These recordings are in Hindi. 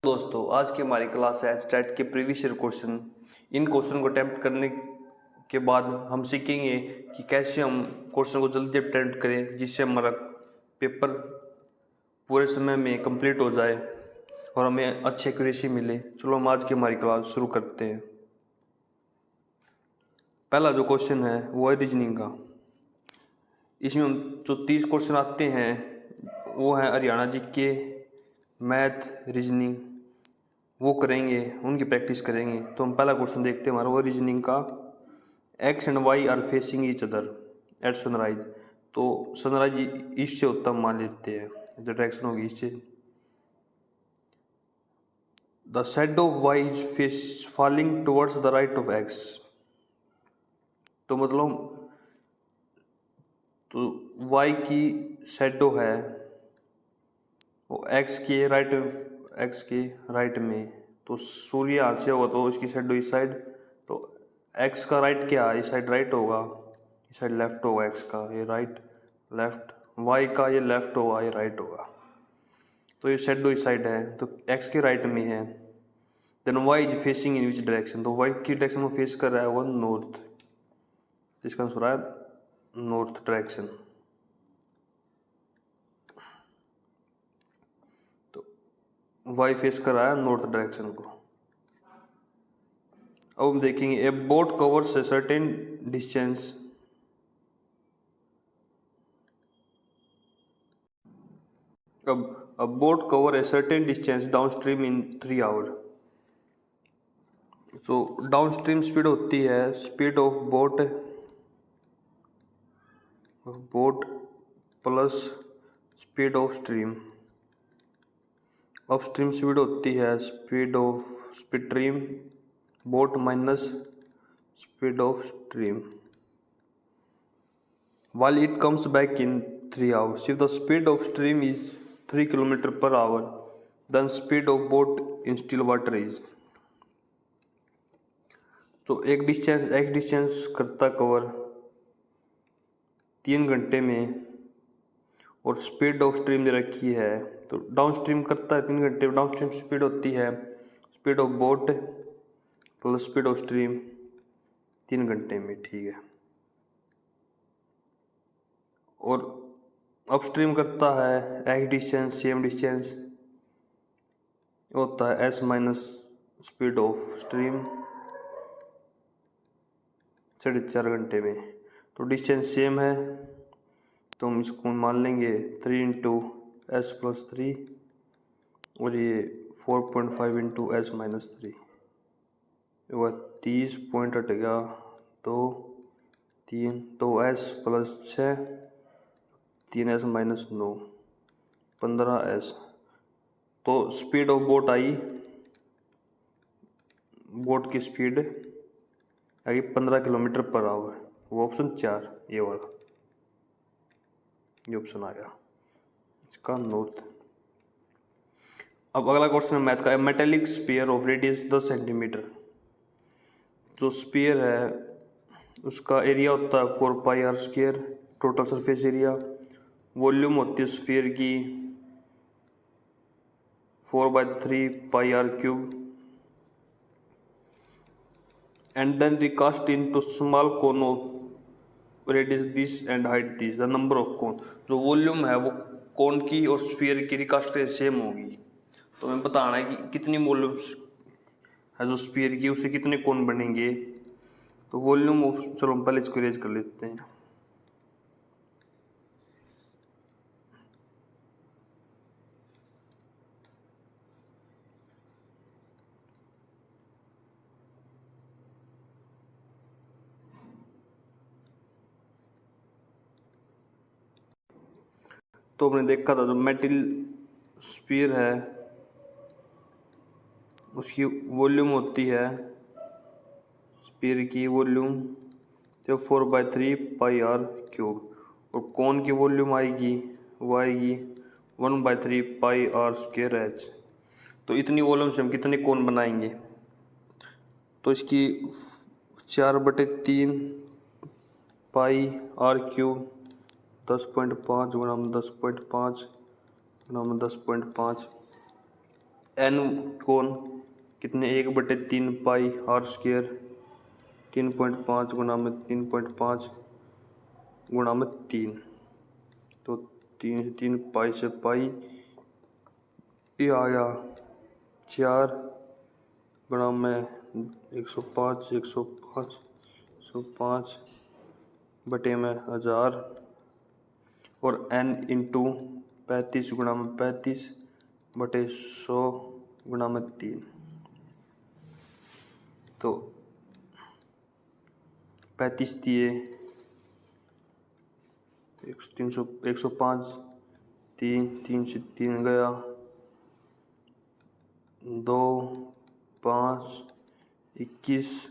दोस्तों, आज की हमारी क्लास है स्टैट के प्रीवियस ईयर क्वेश्चन। इन क्वेश्चन को अटेम्प्ट करने के बाद हम सीखेंगे कि कैसे हम क्वेश्चन को जल्दी अटेम्प्ट करें, जिससे हमारा पेपर पूरे समय में कंप्लीट हो जाए और हमें अच्छी एक्यूरेसी मिले। चलो हम आज की हमारी क्लास शुरू करते हैं। पहला जो क्वेश्चन है वो है रीजनिंग का। इसमें हम जो 30 क्वेश्चन आते हैं वो है हरियाणा जीके, मैथ, रीजनिंग, वो करेंगे, उनकी प्रैक्टिस करेंगे। तो हम पहला क्वेश्चन देखते हैं हमारा, वो रीजनिंग का। X and Y are facing each other at sunrise. तो सनराइज ईस्ट से होता हम मान लेते हैं, जो डायरेक्शन होगी ईस्ट से। The shadow of Y is face falling towards the right of X. तो मतलब तो वाई की शेडो है वो एक्स के राइट में। तो सूर्य यहाँ से होगा तो इसकी शेडो इस साइड। तो एक्स का राइट क्या है, इस साइड राइट होगा, इस साइड लेफ्ट होगा। एक्स का ये राइट लेफ्ट, वाई का ये लेफ्ट होगा, ये राइट होगा। तो ये शेडो इस साइड है, तो एक्स के राइट में है। Then Y is facing in which direction. तो वाई की डायरेक्शन में फेस कर रहा है वो नॉर्थ। तो इसका आंसर है नॉर्थ डायरेक्शन। तो वाई फेस कर रहा है नॉर्थ डायरेक्शन को। अब हम देखेंगे a boat covers a certain distance. अब a boat cover a certain distance downstream in 3 hours। तो डाउनस्ट्रीम स्पीड होती है speed of boat plus speed of stream. Upstream speed होती है speed of stream boat minus speed of stream. While it comes back in 3 hours, if the speed of stream is 3 km per hour, then speed of boat in still water is। तो एक डिस्टेंस करता कवर 3 घंटे में, और स्पीड ऑफ स्ट्रीम दे रखी है। तो डाउन स्ट्रीम करता है 3 घंटे में, डाउन स्ट्रीम स्पीड होती है speed of boat plus speed of stream 3 घंटे में, ठीक है। और अपस्ट्रीम करता है एक्स डिस्टेंस सेम डिस्टेंस, होता है S minus speed of stream 4.5 घंटे में। तो डिस्टेंस सेम है तो हम इसको मान लेंगे 3 इंटू एस प्लस 3, और ये 4.5 इंटू एस माइनस 3 होगा 30 पॉइंट हटेगा 2 3 2 s plus 6 3 s minus 9 15 s. तो स्पीड ऑफ बोट आई, बोट की स्पीड आई 15 किलोमीटर पर आवर। वो ऑप्शन 4 ये वाला, ये ऑप्शन आ गया इसका नॉर्थ। अब अगला क्वेश्चन है मैथ का। Metallic sphere of radius 10 centimetre. जो स्फीयर है उसका एरिया होता है 4 pi r square, total surface area. Volume होती है स्फीयर की 4/3 pi r cube. And then recast into small cone of radius this and height this, the number of cone. जो वॉल्यूम है वो कोन की और स्फीयर की रिकास्ट सेम होगी। तो हमें बताना है कि कितनी वॉल्यूम है जो स्फीयर की, उससे कितने कोन बनेंगे। तो वॉल्यूम ऑफ, चलो हम पहले इसको इरेज कर लेते हैं। तो हमने देखा था जो मेटल स्फीयर है उसकी वॉल्यूम होती है, स्फीयर की वॉल्यूम तो 4/3 पाई आर क्यूब, और कोन की वॉल्यूम आएगी वो आएगी 1/3 पाई आर स्क्वायर एच। तो इतनी वॉल्यूम से हम कितने कोन बनाएंगे। तो इसकी 4/3 पाई आर क्यूब 10.5 गुणा 10.5 गुणा 10.5 एन कौन कितने 1/3 पाई आर स्क्वायर 3.5 गुना में 3.5 गुना में 3, तो 3 पाई से पाई ये आ गया 4 गुना में 105 बटे में 1000 और n इंटू 35 गुना में 35 बटे 100 गुना में 3, तो 35 दिए 105 3 से 3 गया 2 5 21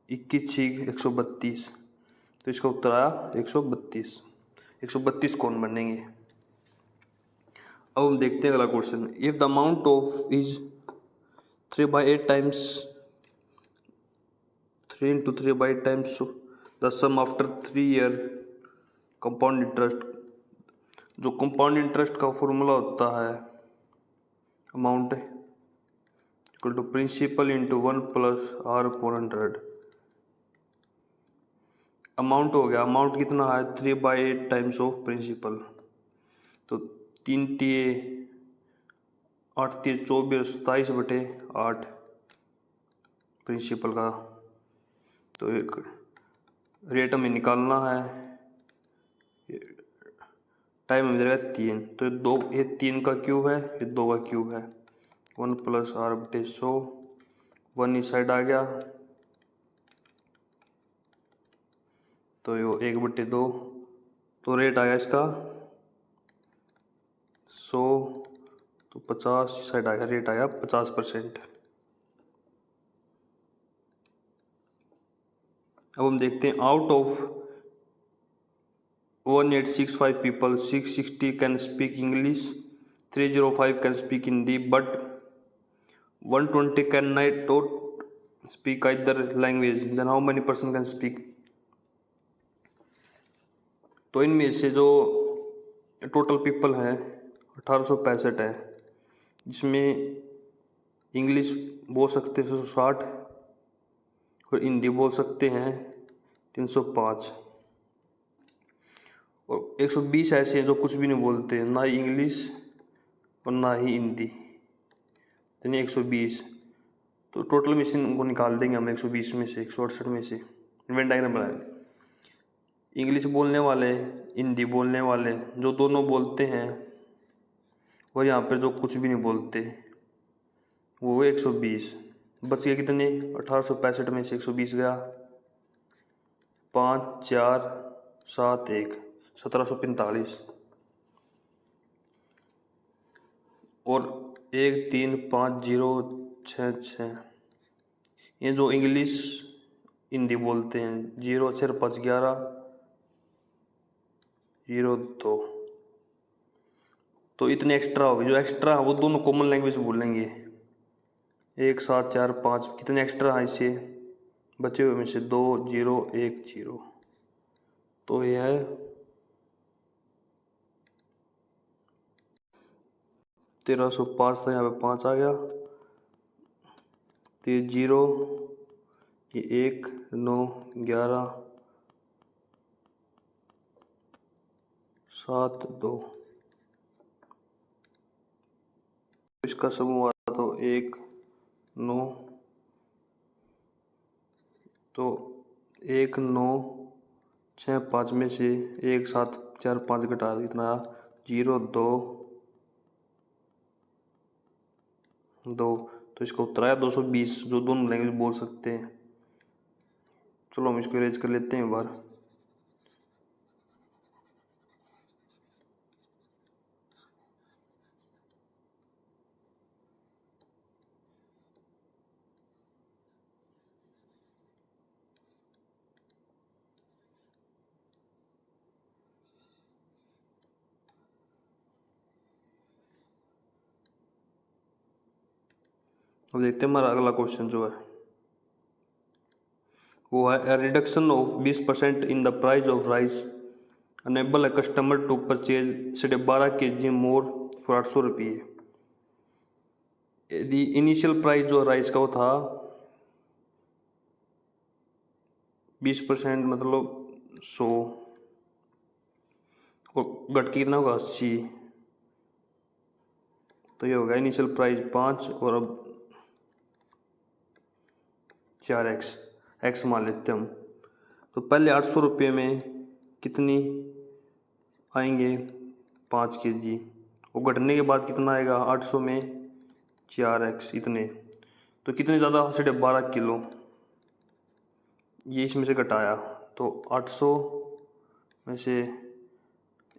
132, तो इसका उत्तर आया 132 कौन बनेंगे। अब हम देखते हैं अगला question. If the amount of is 3/8 times 3 into 3/8 times the sum after 3 year compound interest, जो कंपाउंड इंटरेस्ट का फॉर्मूला होता है amount equal to principal into 1 plus R upon 100। Amount हो गया, अमाउंट कितना है 3/8 टाइम्स ऑफ प्रिंसिपल, तो 3 टीए 8 × 24 27/8 प्रिंसिपल का, तो एक रेट हमें निकालना है, टाइम मिल जाएगा 3, तो ये 3 का क्यूब है, ये 2 का क्यूब है, 1 प्लस r/100, 1 इस साइड आ गया, तो ये 1/2, तो रेट आया इसका 100, तो 50 इस साइड आ गया, रेट आया 50%। अब हम देखते हैं out of 1865 people 660 can speak English, 305 can speak Hindi, but 120 cannot speak either language, then how many person can speak। तो इनमें से जो टोटल पीपल हैं 1865 है, जिसमें इंग्लिश बोल सकते हैं 160 और हिंदी बोल सकते हैं 305 और 120 ऐसे हैं जो कुछ भी नहीं बोलते, ना ही इंग्लिश और ना ही हिंदी, यानी 120। तो टोटल में से उनको निकाल देंगे हम 120 में से 168 में से, वेन डायग्राम बनाएंगे। इंग्लिश बोलने वाले हिंदी बोलने वाले जो दोनों बोलते हैं और यहाँ पे जो कुछ भी नहीं बोलते वो 120, बच गया कितने 1865 में से 120 गया 5 4 7 1 1745 और 1 3 5 0 6 6, ये जो इंग्लिश हिंदी बोलते हैं 0 4 5 11 0 2, तो इतने एक्स्ट्रा हो गए, जो एक्स्ट्रा है वो दोनों कॉमन लैंग्वेज बोलेंगे 1 7 4 5, कितने एक्स्ट्रा है इसे बचे हुए में से 2 0 1 0, तो यह है 1305 था, यहाँ पे 5 आ गया, तो ये 0 ये 1 9 11 7 2, इसका समूह आया तो 1 9, तो 1 9 6 5 में से 1 7 4 5 घटा कितना 0 2 2, तो इसका उत्तर आया 220, जो दोनों लैंग्वेज बोल सकते हैं। चलो हम इसको इरेज कर लेते हैं एक बार। अब देखते हैं हमारा अगला क्वेश्चन जो है वो है reduction of 20% in the price of rice enable a customer to purchase 12 kg more for 800 रुपये। यदि इनिशियल प्राइस जो राइस का वो था 20%, मतलब 100, और घट के कितना होगा 80, तो ये होगा इनिशियल प्राइस 5 और अब 4x, x मान लेते हैं हम। तो पहले 800 रुपये में कितनी आएंगे 5 kg, वो घटने के बाद कितना आएगा 800 में 4x इतने, तो कितने ज़्यादा 12.5 किलो ये इसमें से घटाया, तो 800 में से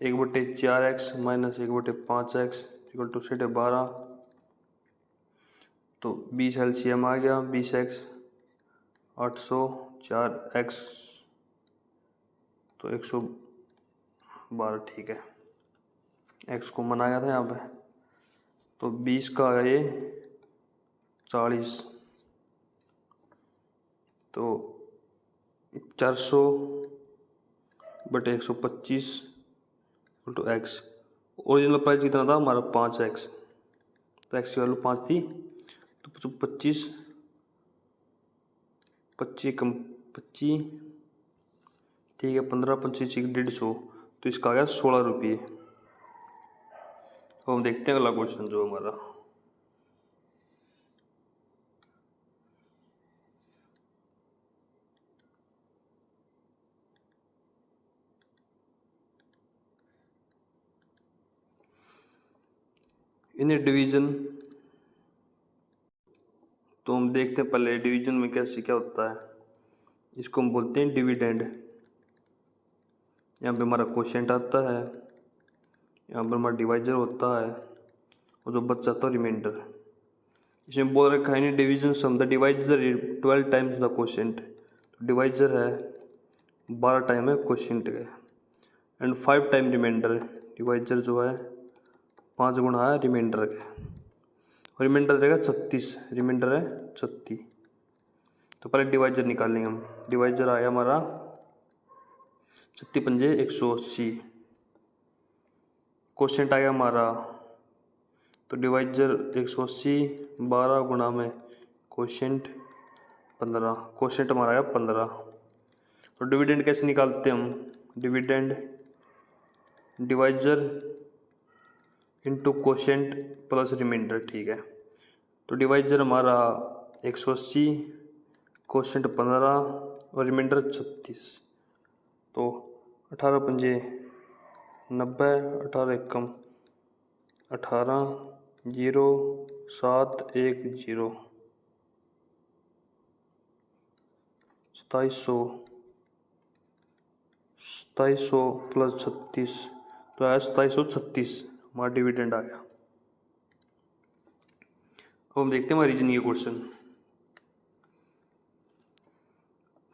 1/4x minus 1/5x equal to 12.5, तो 20 LCM आ गया 20x, 800 4x तो 112, ठीक है, x को मनाया था यहाँ पे, तो 20 का है ये 40, तो 400/125 टू x। ओरिजिनल प्राइस कितना था हमारा 5x, तो x की वैल्यू 5 थी, तो 25 कम 25, ठीक है, 15 25 150, तो इसका आ गया 16 रुपये। तो हम देखते हैं अगला क्वेश्चन जो हमारा, इन ए डिवीजन, तो हम देखते हैं पहले डिवीजन में कैसे क्या होता है, इसको हम बोलते हैं डिविडेंड। यहाँ पे हमारा क्वोशिएंट आता है, यहाँ पर हमारा डिवाइजर होता है, और जो बच जाता है रिमाइंडर। इसमें बोल रखा है in division sum the divisor 12 times the quotient, तो डिवाइजर है 12 टाइम है क्वोशिएंट है, एंड 5 टाइम रिमाइंडर, डिवाइजर जो है 5 गुना है रिमाइंडर के, और रिमाइंडर रहेगा 36, रिमाइंडर है 36। तो पहले डिवाइजर निकालेंगे हम, डिवाइजर आया हमारा 36 पंजे 180, क्वोशिएंट आया हमारा, तो डिवाइजर 180 12 गुना में क्वोशिएंट 15, क्वोशिएंट हमारा आया 15। तो डिविडेंड कैसे निकालते हैं हम, dividend divisor into quotient plus remainder, ठीक है। तो डिवाइजर हमारा 180, क्वोशिएंट 15 और रिमाइंडर 36, तो 18 पंजे 90, 18 एकम 18, 0 7 1 0, 2700 प्लस 36, तो आया 2736, हमारा डिविडेंड आ गया। अब हम देखते हैं हमारा reasoning question,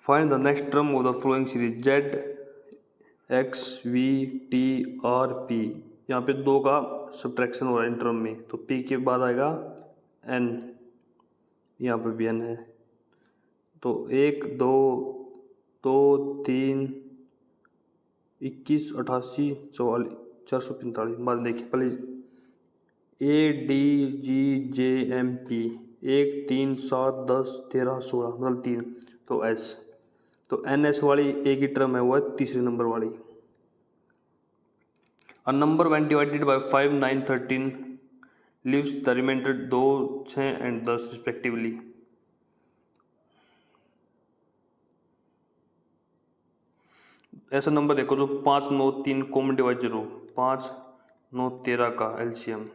find the next term of the flowing series Z X V T R P। यहाँ पे 2 का सब्ट्रैक्शन हो रहा है इन टर्म में, तो P के बाद आएगा N, यहाँ पे भी N है, तो 1 2 2 3 21 88 44 445। बाद देखिए पहले ADGJMP 1 3 7 10 13 16 मतलब 3, तो S, तो NS वाली एक ही टर्म है, वो है तीसरे नंबर वाली। A number when divided by 5 9 13 leaves the remainder 2 6 and 10 respectively. ऐसा नंबर देखो जो 5 9 3 कॉमन डिवाइजर हो, 5 9 13 का LCM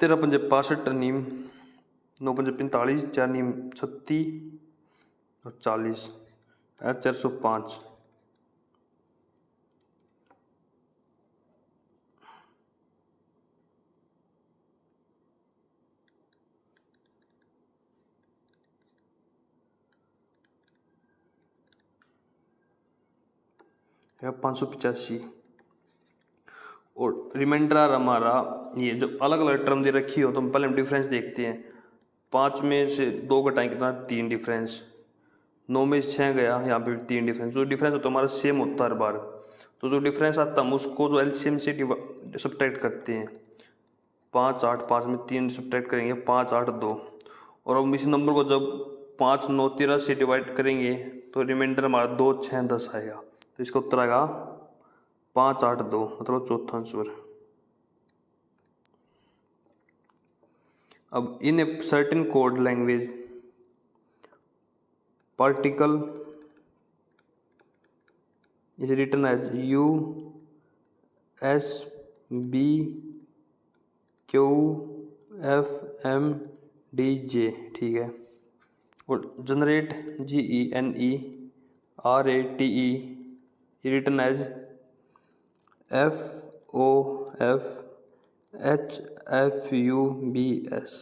13 पंजे 65 नीम 9 पंजे 45 4 नीम 36 और 40 है 405। है 585, और रिमाइंडर हमारा ये जो अलग अलग टर्म दे रखी हो, तो हम पहले हम डिफरेंस देखते हैं। 5 में से 2 घटाएं कितना 3 डिफरेंस, 9 में 6 गया, यहाँ पे 3 डिफरेंस, जो डिफरेंस होता है हमारा सेम होता है हर बार, तो जो डिफरेंस आता है हम उसको जो LCM से सब्ट्रैक्ट करते हैं। 5 8 5 में 3 सब्ट्रैक्ट करेंगे 5 8 2, और अब इस नंबर को जब 5 9 13 से डिवाइड करेंगे तो रिमाइंडर हमारा 2 6 10 आएगा। तो इसका उत्तर आएगा 5 8 2, मतलब चौथा आंसर। अब in a certain code language particle is written as U S B Q F M D J, ठीक है। और generate GENERATE written as FOFHFUBS।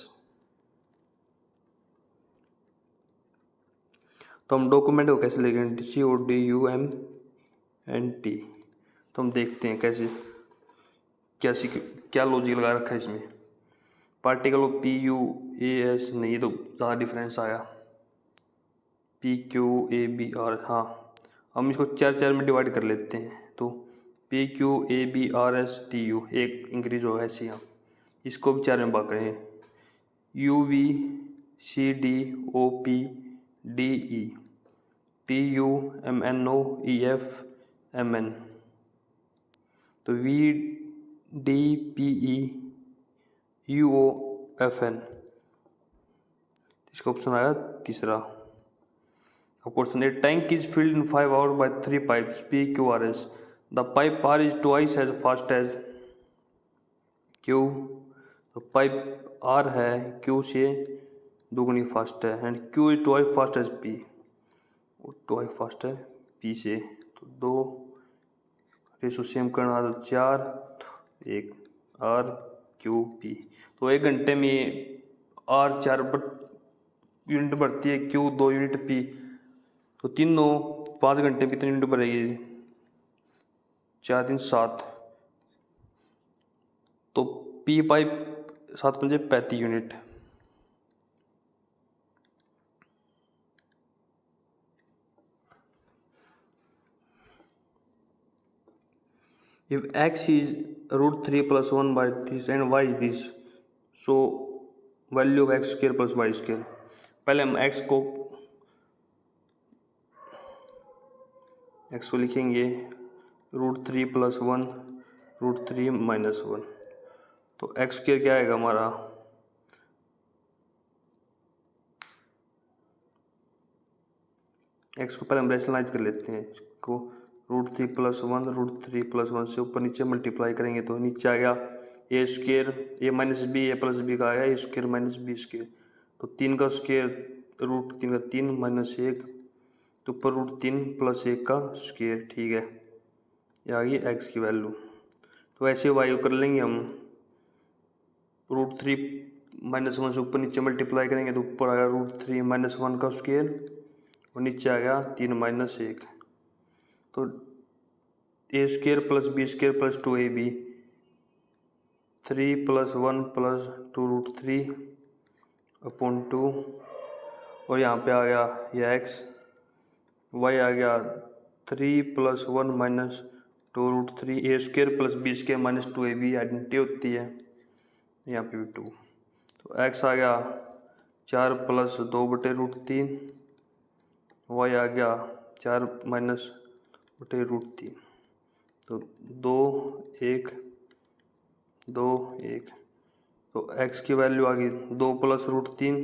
तो हम डॉक्यूमेंट को कैसे लिखेंगे, CODUMNT। तो हम देखते हैं कैसे क्या लॉजिक लगा रखा है इसमें। पार्टिकल को PUAS नहीं, तो ज़्यादा डिफरेंस आया। PQABR, हाँ हम इसको 4 4 में डिवाइड कर लेते हैं, तो PQABRSTU एक इंक्रीज होगा ऐसे यहाँ। इसको भी 4 में भाग करें, UVCDOPDE TUMNOEFMN, तो VDPEUOFN। इसका ऑप्शन आया तीसरा। अब question, a tank is filled in 5 hours by 3 pipes PQRS। The pipe R is twice as fast as Q। तो पाइप R है Q से दुगनी फास्ट है, and Q is twice fast as P, twice fast है P से। तो 2 रेशो सेम करना, तो 4 1 R Q P। तो 1 घंटे में R 4 यूनिट बढ़ती है, Q 2 यूनिट, P तो तीनों 5 घंटे में कितनी यूनिट बढ़ेगी, 4 3 7, तो P pipe 7 5 35 unit. If x is √3 + 1 by this and y is this, so value of x square plus y square। पहले हम x को लिखेंगे √3 + 1 √3 - 1, तो x स्क्वायर क्या आएगा हमारा, x को पहले हम रैशनलाइज कर लेते हैं। इसको √3 + 1 √3 + 1 से ऊपर नीचे मल्टीप्लाई करेंगे तो नीचे आ गया a square a - b, a + b का आया a स्क्वायर - b स्क्वायर, तो 3 का स्क्वायर √3 का 3 - 1, तो ऊपर √3 + 1 का स्क्वायर, ठीक है। ये आ गई x की वैल्यू। तो ऐसे y को कर लेंगे हम, √3 - 1 से ऊपर नीचे मल्टीप्लाई करेंगे तो ऊपर आएगा √3 - 1 का स्क्वायर, और नीचे आ गया 3 - 1, तो a square + b square + 2ab, 3 + 1 + 2 √3/2, और यहाँ पे आ गया ये x, y आ गया 3 + 1 - 2 √3, a square + b square - 2ab identity होती है, यहाँ पे भी 2, तो x आ गया 4 + 2/√3, y आ गया 4 - √3, तो 2 1 2 1, तो x की वैल्यू आ गई 2 + √3,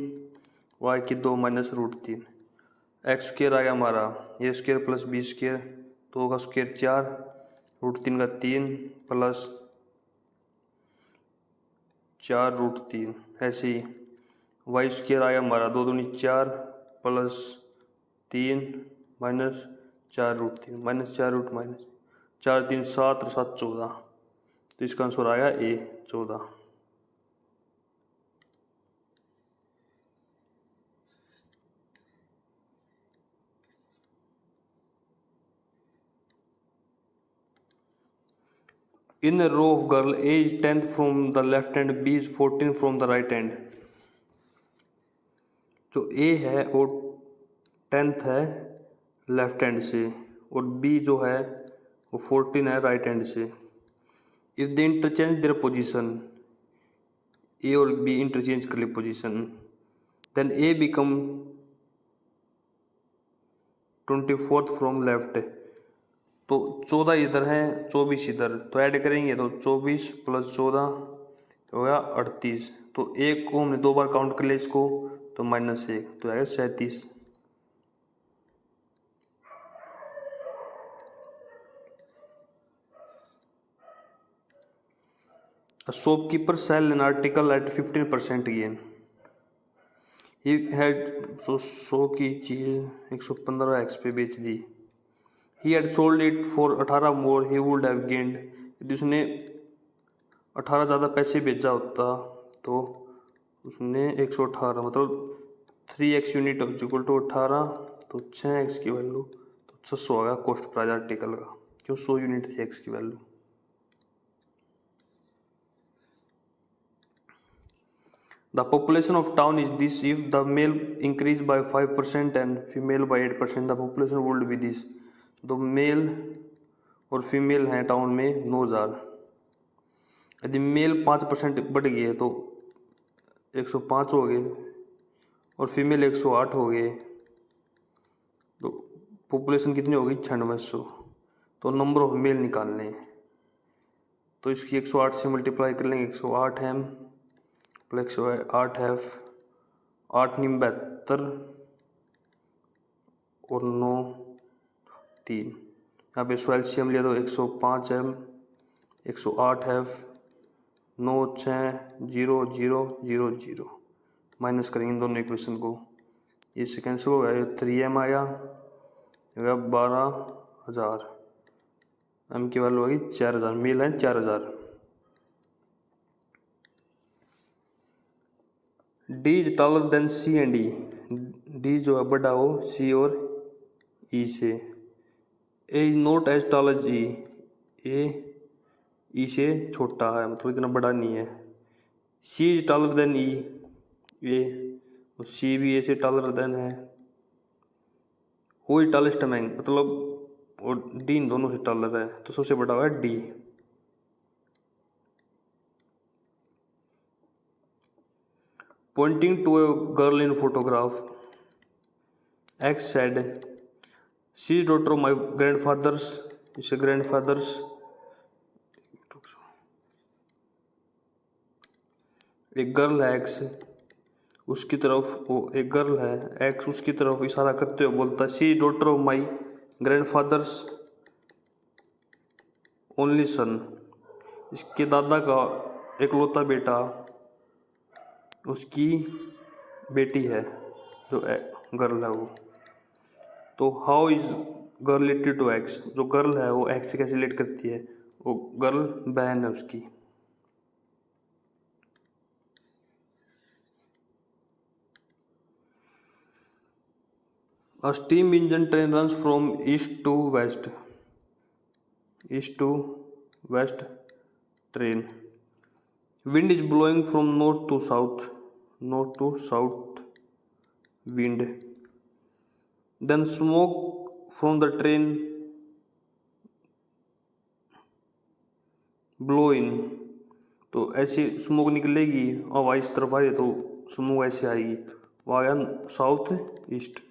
y की 2 - √3, x स्क्वायर आ गया हमारा a स्क्वायर + b स्क्वायर, 2 का स्क्वायर 4 √3 का 3 प्लस 4 √3, ऐसे ही y स्क्वायर आया हमारा 2 दूनी 4 + 3 - 4 √3 - 4 4 3 7 और 7 14, तो इसका आंसर आया A 14। In a row of girl, A is 10th from the left hand, B is 14th from the right hand। जो A है वो 10th है लेफ्ट हैंड से, और B जो है वो 14 है राइट हैंड से। If they interchange their position, A और बी इंटरचेंज कर ली position, then A become 24th from left, तो 14 इधर है 24 इधर, तो ऐड करेंगे तो 24 + 14 हो गया 38, तो एक को हमने 2 बार काउंट कर लिया इसको, तो -1 तो आएगा 37। A shopkeeper sell an article at 15% gain. He had 100 की चीज़ 115x पे बेच दी। He had sold it for 18 more, he would have gained. यदि उसने 18 ज़्यादा पैसे बेचा होता तो उसने 118 मतलब 3x यूनिट इक्वल टू 18, तो 6x की वैल्यू तो 600 होगा कॉस्ट प्राइस आर्टिकल का, क्यों 100 यूनिट थी x की value. The population of town is this. If the male increase by 5% and female by 8%, the population would be this. तो मेल और फीमेल हैं टाउन में 9000, यदि मेल 5% बढ़ गए तो 105 हो गए और फीमेल 108 हो गए, तो पॉपुलेशन कितनी हो गई 9600। तो नंबर ऑफ मेल निकालने हैं, तो इसकी 108 से मल्टीप्लाई कर लेंगे, 108 m + 108 f, 8 9 72 और 9 3, यहाँ पे एलसीएम लिया तो 105 m 108 f 9 6 0 0 0 0, माइनस करेंगे इन दोनों इक्वेशन को, ये से कैंसिल हो गया, 3m आया 12000, m की वैल्यू होगी 4000, मेल है 4000। D is taller than C and E, D जो है बड़ा हो C और E से। A is not as tall as E, A E से छोटा है मतलब इतना बड़ा नहीं है। C is taller than E, A और C भी A से taller than है। Who is tallest among, मतलब और D इन दोनों से taller है, तो सबसे बड़ा हुआ D। Pointing to a girl in photograph, X said, "She is daughter of my grandfather's." इसे grandfather's, एक गर्ल है X, उसकी तरफ वो एक गर्ल है X उसकी तरफ इशारा करते हुए बोलता है, "She is daughter of my grandfather's only son." इसके दादा का एकलौता बेटा उसकी बेटी है, जो गर्ल है वो। तो how is girl related to X, जो गर्ल है वो एक्स से कैसे रिलेट करती है, वो गर्ल बहन है उसकी। A steam engine train runs from east to west, east to west train. Wind is blowing from north to south, north to south wind. Then smoke from the train blow in, तो ऐसी स्मोक निकलेगी और हवा इस तरफ आ रही है तो स्मोक ऐसे आएगी, वो आ गया साउथ ईस्ट।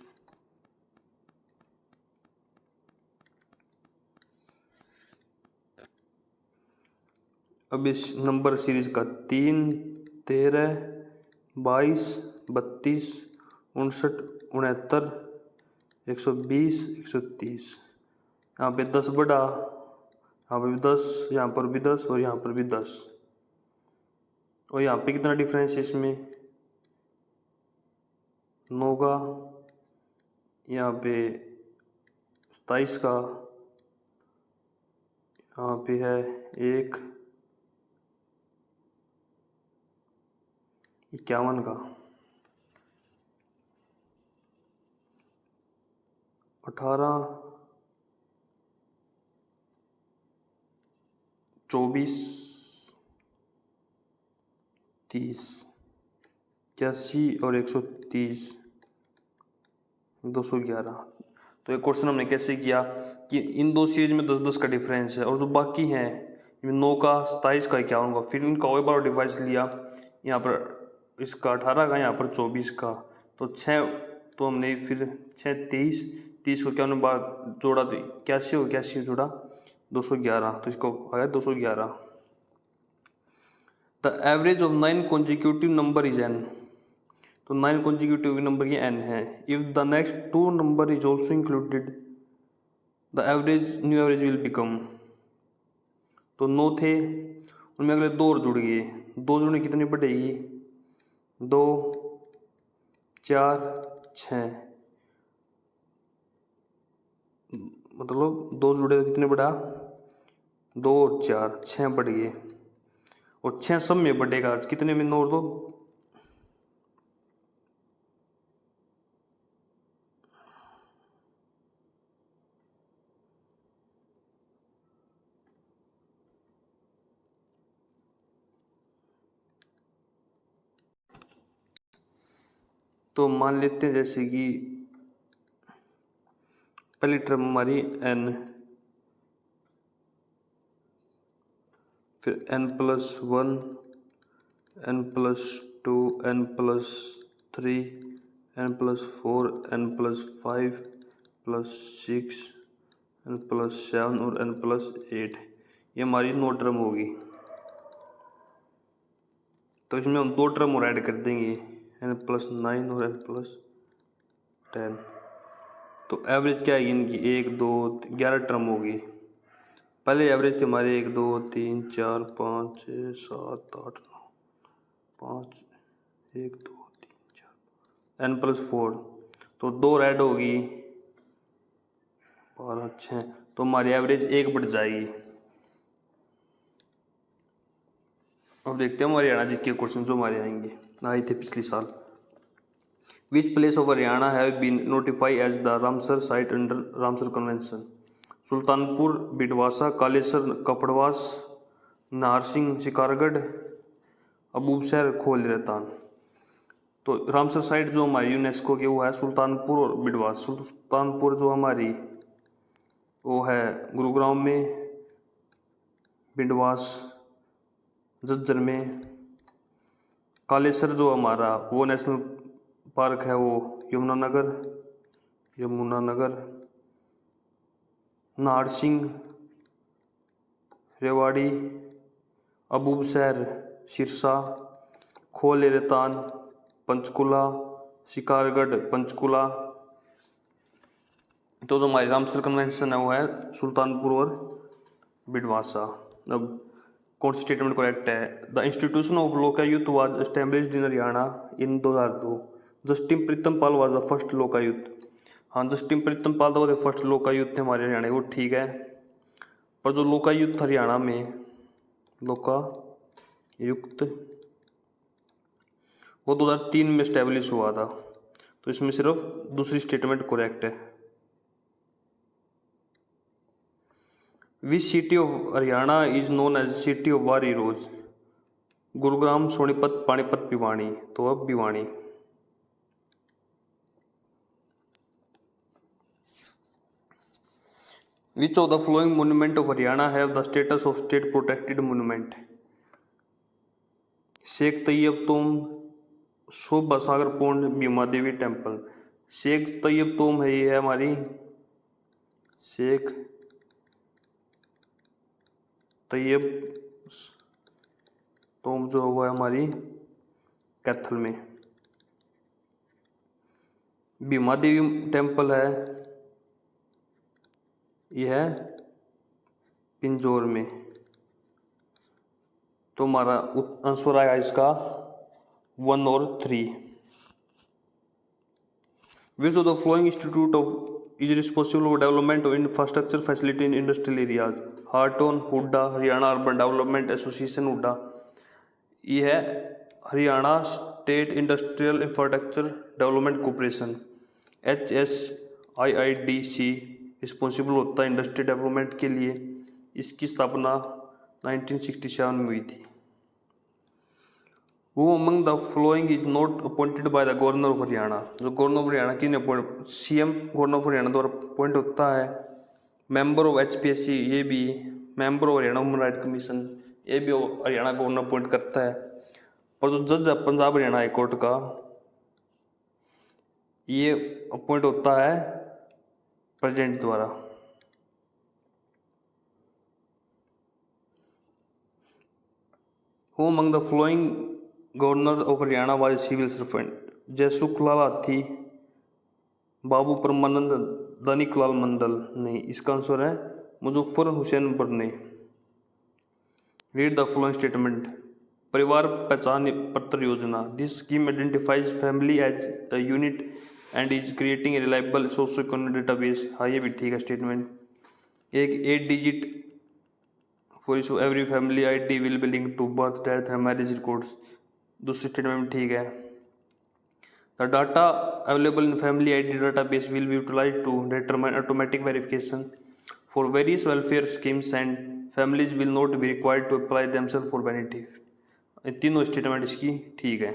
अब इस नंबर सीरीज का 3 13 22 32 59 69 120 130, यहाँ पे 10 बड़ा, यहाँ पे भी 10, यहाँ पर भी 10 और यहाँ पर भी 10, और यहाँ पे कितना डिफरेंस है इसमें 9 का, यहाँ पे 27 का, यहाँ पे है 1 51 का, 18 24 30 81 और 130 211। तो ये क्वेश्चन हमने कैसे किया कि इन दो सीरीज में 10 10 का डिफरेंस है और जो बाकी हैं इनमें 9 का 27 का 51 का, फिर इनका और बार डिवाइस लिया यहाँ पर इसका 18 का, यहाँ पर 24 का, तो 6, तो हमने फिर 6 23, 30 को क्या हमने बार जोड़ा तो 81 हो, 81 जोड़ा 211, तो इसको आ गया 211। The average of 9 consecutive number is n, तो 9 कॉन्जिक्यूटिव नंबर ये n है। If the next 2 number is also included the average new average will become, तो 9 थे, उनमें अगले 2 और जुड़ गए, 2 जुड़ने कितनी बढ़ेगी, 2 4 6, मतलब 2 जुड़े तो कितने बढ़ा, 2 और 4 6 बढ़ गए, और 6 सब में बढ़ेगा कितने में, 9 और 2, तो मान लेते हैं जैसे कि पहली टर्म हमारी n, फिर n+1, n+2, n+3, n+4, n+5, +6, n+7 और n+8, ये हमारी 9 टर्म होगी। तो इसमें हम 2 टर्म और ऐड कर देंगे, n+9 और n+10, तो एवरेज क्या है इनकी, 1 2 11 टर्म होगी। पहले एवरेज थे हमारे 1 2 3 4 5 6 7 8 9, 5 1 2 3 4 n+4, तो 2 ऐड होगी 12 6, तो हमारी एवरेज 1 बढ़ जाएगी। अब देखते हैं हरियाणा जी के क्वेश्चन जो हमारे आएंगे, आए थे पिछले साल। Which place of Haryana have been notified as the Ramsar site under Ramsar convention, Sultanpur, Bidwasa, Kalesar, Kapadwas, Naharsingh, Shikargarh, Abubshahar, Khol Retan. तो रामसर साइट जो हमारी यूनेस्को की वो है सुल्तानपुर और बिडवास। सुल्तानपुर जो हमारी वो है गुरुग्राम में, बिडवास झज्जर में, कालेसर जो हमारा वो नेशनल पार्क है वो यमुनानगर, नाहरसिंह, रेवाड़ी, अबूबशहर, सिरसा, खोल रेतान, पंचकुला, शिकारगढ़, पंचकुला। तो जो हमारी रामसर कन्वेंशन है वो है सुल्तानपुर और बिडवासा। अब कौन सी स्टेटमेंट करेक्ट है, the institution of Lokayukta was established in Haryana in 2002, justice Pritampal was the first Lokayukta. हाँ, जस्टिन प्रीतमपाल तो फर्स्ट लोकायुक्त थे हमारे हरियाणा, वो ठीक है, पर जो लोकायुक्त हरियाणा में लोकायुक्त वो 2003 में स्टैब्लिश हुआ था, तो इसमें सिर्फ दूसरी स्टेटमेंट करेक्ट है। Which city of Haryana is known as city of war heroes, Gurugram, Sonipat, Panipat, Bhiwani, तो अब Bhiwani. Which of the following monument of Haryana have the status of state protected monument, Sheikh Taiyab tomb, Shobha Sagar pond, Bhima Devi temple. Sheikh Taiyab tomb है, ये है हमारी शेख तैयब तोम जो हुआ है हमारी कैथल में। भीमा देवी टेम्पल है, यह है पिंजौर में। तो हमारा आंसर आएगा इसका 1 और 3। Which of the following institute of is responsible for development of infrastructure facility in industrial areas, Hartron, HUDA, Haryana urban development association HUDA. ये है Haryana state industrial infrastructure development corporation, HSIIDC responsible होता है इंडस्ट्री डेवलपमेंट के लिए। इसकी स्थापना 1967 में हुई थी। वो among the flowing is not appointed by the governor of Haryana, जो गवर्नर ऑफ हरियाणा की appoint, CM governor of Haryana द्वारा अपॉइंट होता है। मेंबर ऑफ HPSC, ये भी member of Haryana human right commission, ये भी हरियाणा गवर्नर अपॉइंट करता है। और जो जज है पंजाब हरियाणा हाई कोर्ट का, ये अपॉइंट होता है प्रेसिडेंट द्वारा। Who among the following governor of Haryana was civil servant? Jaisukh Lal Hathi, Babu Parmanand, Daniklal Mandal. नहीं, इसका आंसर है Muzaffar Hussain Burney. Read the following statement. Parivar Pehchan Patra Yojana, this scheme identifies family as a unit and is creating a reliable socio economic database. हाँ, ये भी ठीक है स्टेटमेंट। एक 8 digit for issue every family ID will be link to birth, death and marriage records. दूसरी स्टेटमेंट ठीक है। The data available in family ID database will be utilized to determine automatic verification for various welfare schemes and families will not be required to apply themselves for benefit। तीनों स्टेटमेंट इसकी ठीक है।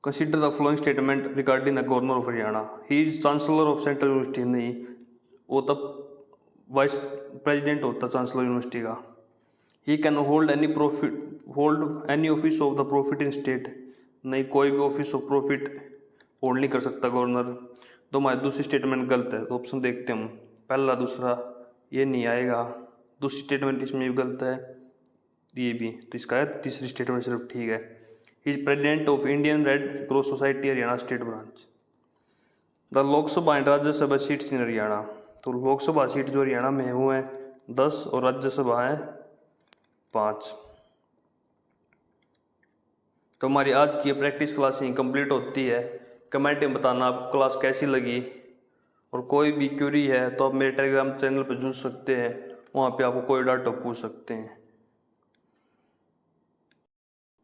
Consider the following statement regarding the governor of Haryana. He is chancellor of central university. नहीं, वो तब वाइस प्रेसिडेंट होता चांसलर यूनिवर्सिटी का। He can hold any office of the profit in state. नहीं, कोई भी ऑफिस ऑफ प्रॉफिट होल्ड नहीं कर सकता गवर्नर। तो हमारी दूसरी स्टेटमेंट गलत है, तो ऑप्शन देखते हैं हम। पहला दूसरा ये नहीं आएगा, दूसरी स्टेटमेंट इसमें भी गलत है, ये भी। तो इसका है तीसरी स्टेटमेंट सिर्फ ठीक है। He is president of Indian red cross society Haryana state branch. The Lok Sabha and Rajya Sabha seats in Haryana. तो लोकसभा सीट जो हरियाणा में है वो है 10 और राज्यसभा है 5। तो हमारी आज की प्रैक्टिस क्लास ही कंप्लीट होती है। कमेंट में बताना आपको क्लास कैसी लगी, और कोई भी क्वेरी है तो आप मेरे टेलीग्राम चैनल पर जुड़ सकते हैं, वहाँ पे आपको कोई डाउट पूछ सकते हैं।